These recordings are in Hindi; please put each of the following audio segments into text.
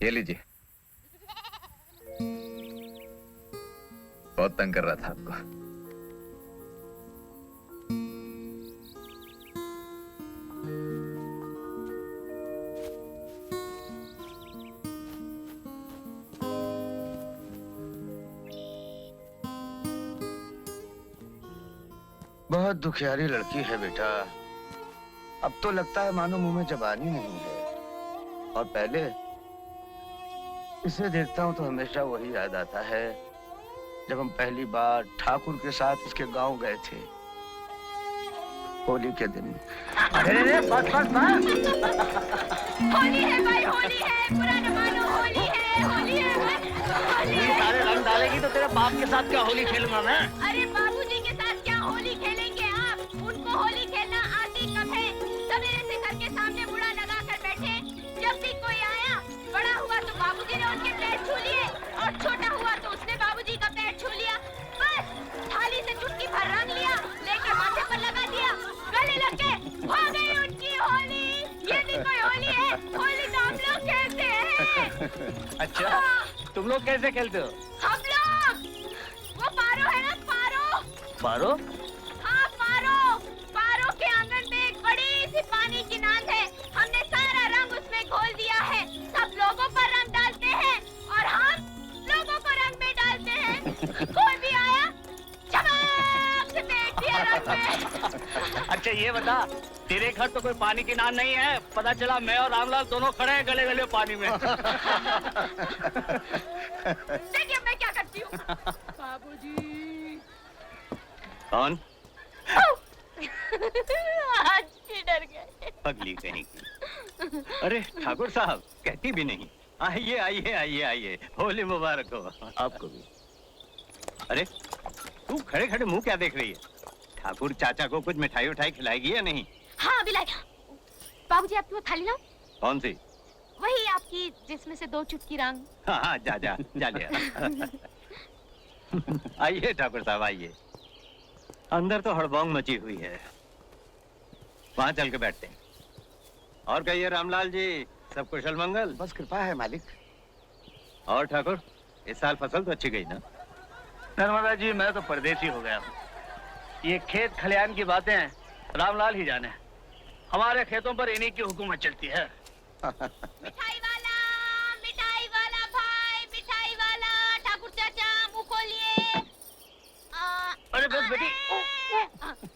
ये लीजिए। बहुत तंग कर रहा था आपको। बहुत दुखियारी लड़की है बेटा। अब तो लगता है मानो मुंह में जबान ही नहीं है। और पहले इसे देखता हूँ तो हमेशा वही याद आता है जब हम पहली बार ठाकुर के साथ इसके गांव गए थे, होली के दिन। अरे बस बस बस। होली है भाई, होली है, बुरा न मानो, होली है, होली है भाई, होली है। सारे रंग डालेगी तो तेरे बाप के साथ क्या होली खेलूंगा मैं? अरे बाबूजी के साथ क्या होली खेलेंगे आप? उनको होली खेलना आती कब है? सवेरे से घर के सामने बुरा लगा कर बैठे। जब भी कोई आया, बड़ा हुआ तो बाबूजी ने उनके पैर छू लिए और छोटा हुआ तो उसने बाबूजी का पैर छू लिया। बस थाली से चुटकी भर रंग लिया, लेके माथे पर लगा दिया, गले लग के हो गई उनकी होली। ये भी कोई होली है? होली तो हम लोग खेलते हैं। अच्छा, तुम लोग कैसे खेलते हो? हम लोग वो पारो है ना, पारो। पारो? हाँ पारो। पारो के आंगन में एक बड़ी सी पानी की नांद है। हमने सारा रंग उसमें घोल दिया है। सब लोगों पर रंग डालते हैं और हम लोगों को रंग में डालते हैं। कोई भी आया झमाक से फेंक दिया रंग में। अच्छा ये बता, तेरे घर तो कोई पानी की नान नहीं है? पता चला मैं और रामलाल दोनों खड़े हैं गले गले पानी में। देखिए मैं क्या करती हूँ। बाबूजी। कौन? आज भी डर गए। पगली कहीं की। अरे ठाकुर साहब, कहती भी नहीं। आइए आइए आइए आइए, होली मुबारक हो आपको भी। अरे तू खड़े खड़े मुंह क्या देख रही है? ठाकुर चाचा को कुछ मिठाई उठाई खिलाएगी या नहीं? हाँ अभी लाएगा। बाबूजी आपकी वो थाली लाओ। कौन सी? वही आपकी जिसमें से 2 चुटकी रंग। हाँ हाँ, जा जा जा ले। आइए ठाकुर साहब आइए। अंदर तो हड़बोंग मची हुई है, वहां चल के बैठते हैं। और कहिए रामलाल जी, सब कुशल मंगल? बस कृपा है मालिक। और ठाकुर, इस साल फसल तो अच्छी गई ना? नर्मदा जी, मैं तो परदेसी हो गया हूँ। ये खेत खलियान की बातें रामलाल ही जाने। हमारे खेतों पर इन्हीं की हुकूमत चलती है। मिठाई वाला भाई, मिठाई वाला, ठाकुर चाचा मुंह खोलिए। अरे बस बेटी।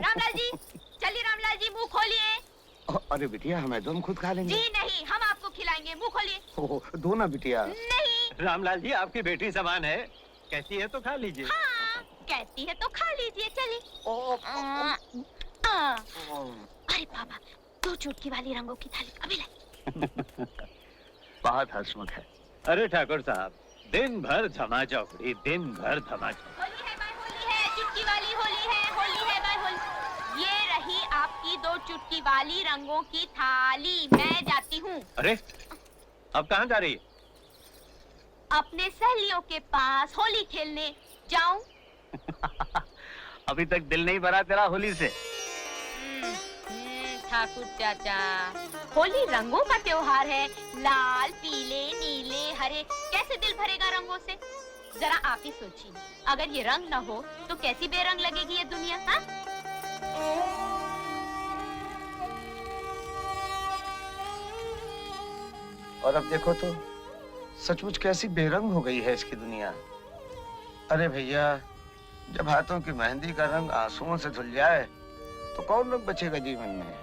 रामलाल जी, चलिए रामलाल जी मुंह खोलिए। अरे बिटिया, हमें तो हम खुद खा लेंगे। जी नहीं, हम आपको खिलाएंगे, मुंह खोलिए। दो ना बिटिया। नहीं। रामलाल जी, आपकी बेटी समान है, कहती है तो खा लीजिए। हाँ, कहती है तो खा लीजिए, चलिए। अरे बाबा, 2 चुटकी वाली रंगों की थाली अभी लाई। बहुत हंसमुख है। अरे ठाकुर साहब, दिन भर धमा चौकड़ी, दिन भर धमा चौकड़ी। होली है भाई, होली है, चुटकी वाली होली है, होली है भाई, होली। ये रही आपकी 2 चुटकी वाली रंगों की थाली। मैं जाती हूँ। अरे अब कहाँ जा रही है? अपने सहेलियों के पास होली खेलने जाऊं? अभी तक दिल नहीं भरा तेरा होली से? ठाकुर चाचा, होली रंगों का त्योहार है। लाल, पीले, नीले, हरे, कैसे दिल भरेगा रंगों से? जरा आप ही सोचिए, अगर ये रंग न हो तो कैसी बेरंग लगेगी ये दुनिया? हाँ? और अब देखो तो सचमुच कैसी बेरंग हो गई है इसकी दुनिया। अरे भैया, जब हाथों की मेहंदी का रंग आंसुओं से धुल जाए तो कौन रंग बचेगा जीवन में?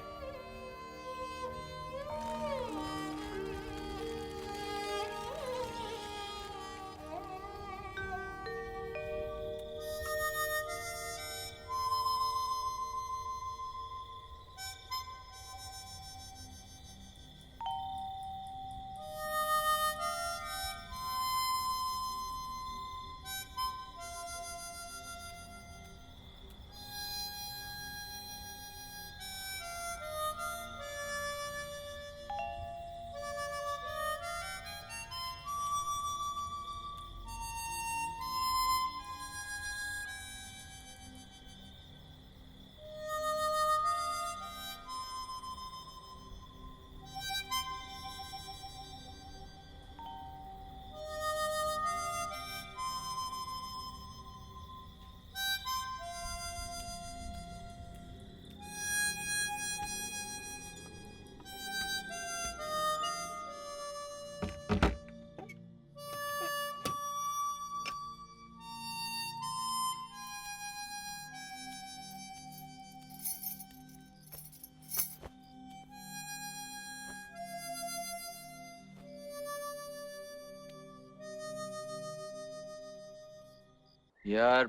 यार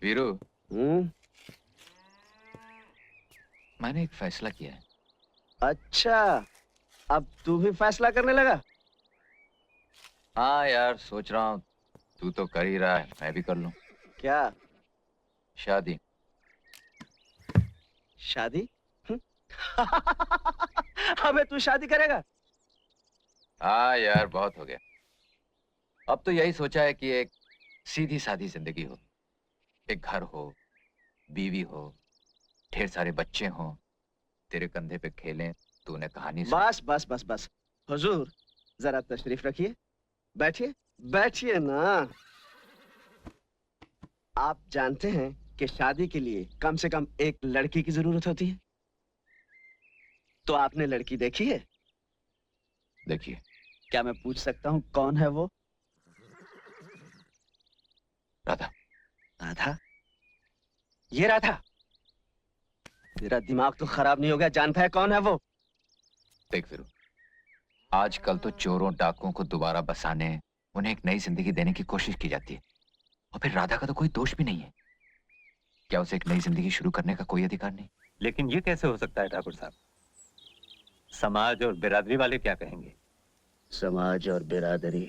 वीरू, हम्म। मैंने एक फैसला किया है। अच्छा, अब तू भी फैसला करने लगा? हाँ यार, सोच रहा हूँ तू तो कर ही रहा है, मैं भी कर लूं। क्या? शादी। शादी? अबे तू शादी करेगा? हाँ यार, बहुत हो गया। अब तो यही सोचा है कि एक सीधी सादी जिंदगी हो, एक घर हो, बीवी हो, ढेर सारे बच्चे हों, तेरे कंधे पे खेलें, तूने कहानी सुनी। बस बस बस बस, हुजूर जरा तशरीफ रखिए, बैठिए बैठिए ना। आप जानते हैं कि शादी के लिए कम से कम एक लड़की की जरूरत होती है। तो आपने लड़की देखी है? देखिए, क्या मैं पूछ सकता हूँ कौन है वो? राधा। राधा? ये राधा? तेरा दिमाग तो खराब नहीं हो गया? जानता है कौन है वो? देख वीरू, आजकल तो चोरों डाकुओं को दोबारा बसाने, उन्हें एक नई जिंदगी देने की कोशिश की जाती है, और फिर राधा का तो कोई दोष भी नहीं है। क्या उसे एक नई जिंदगी शुरू करने का कोई अधिकार नहीं? लेकिन ये कैसे हो सकता है ठाकुर साहब? समाज और बिरादरी वाले क्या कहेंगे? समाज और बिरादरी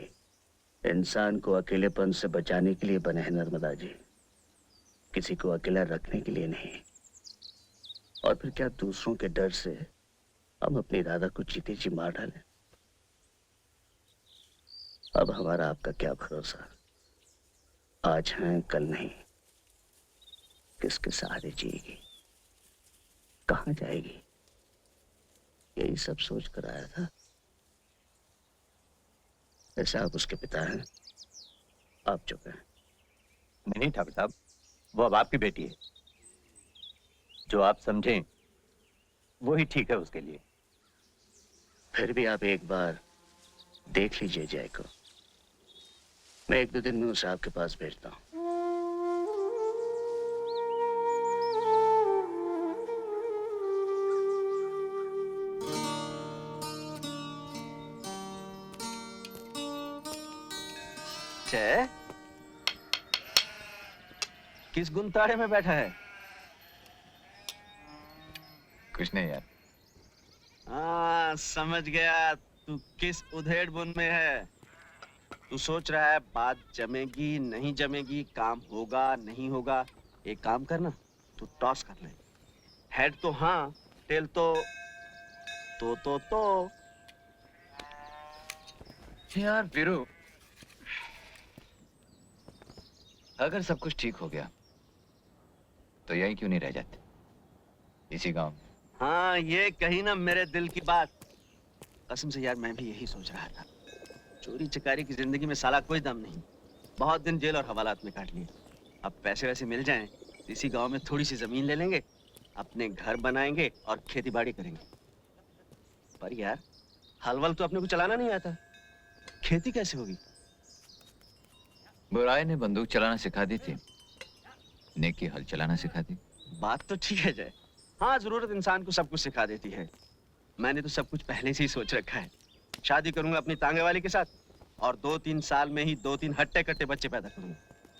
इंसान को अकेलेपन से बचाने के लिए बने हैं नर्मदा जी, किसी को अकेला रखने के लिए नहीं। और फिर क्या दूसरों के डर से हम अपनी राधा को जीते जी मार डालें? अब हमारा आपका क्या भरोसा, आज हैं कल नहीं। किसके सहारे जिएगी, कहाँ जाएगी, यही सब सोच कर आया था। ऐसा आप उसके पिता हैं, आप चुप हैं। नहीं ठाकुर साहब, वो अब आपकी बेटी है। जो आप समझें वो ही ठीक है उसके लिए। फिर भी आप एक बार देख लीजिए जय को। मैं एक दो दिन में उसे आपके पास भेजता हूँ। जय, किस गुंताड़े में बैठा है? कुछ नहीं यार। हाँ, समझ गया तू किस उधेड़ बुन में है। तू सोच रहा है बात जमेगी नहीं जमेगी, काम होगा नहीं होगा। एक काम करना, तू टॉस कर ले। हेड तो हाँ, टेल तो यार वीरू, अगर सब कुछ ठीक हो गया तो यही क्यों नहीं रह जाते, इसी गांव में? हाँ, ये कही ना मेरे दिल की बात। कसम से यार, मैं भी यही सोच रहा था। चोरी चकारी की जिंदगी में साला कोई दम नहीं। बहुत दिन जेल और हवालात में काट लिए। अब पैसे वैसे मिल जाएं, इसी गांव में थोड़ी सी जमीन ले लेंगे, अपने घर बनाएंगे और खेती बाड़ी करेंगे। पर यार, हल तो अपने को चलाना नहीं आता, खेती कैसे होगी? बुराई ने बंदूक चलाना सिखा दी थी, नेकी हल चलाना सिखा दी। बात तो ठीक है जय। हाँ, जरूरत इंसान को सब कुछ सिखा देती है। मैंने तो सब कुछ पहले से ही सोच रखा है। शादी करूंगा अपनी तांगे वाली के साथ, और 2-3 साल में ही 2-3 हट्टे कट्टे बच्चे पैदा करूंगा।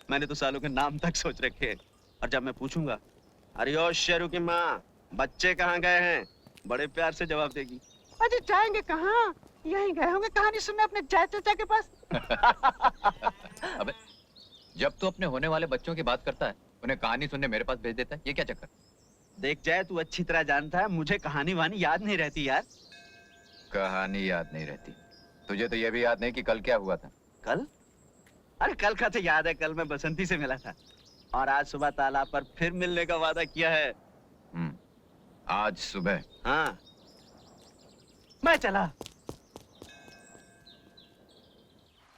मैंने तो सालों के नाम तक सोच रखे हैं। और जब मैं पूछूंगा, अरे ओ शेरू की माँ, बच्चे कहाँ गए हैं, बड़े प्यार से जवाब देगी, अरे जाएंगे कहाँ, यहीं गए होंगे कहानी सुनने अपने जय चाचा के पास। अबे, जब तू अपने होने वाले बच्चों की बात करता है, उन्हें कहानी सुनने मेरे पास भेज देता है, ये क्या चक्कर? देख जाए, तू अच्छी तरह जानता है मुझे कहानी वानी याद नहीं रहती यार। कहानी याद नहीं रहती? तुझे तो ये भी याद नहीं कि कल क्या हुआ था? कल? अरे कल का तो याद है, कल मैं बसंती से मिला था, और आज सुबह तालाब पर फिर मिलने का वादा किया है। आज सुबह? हाँ, मैं चला।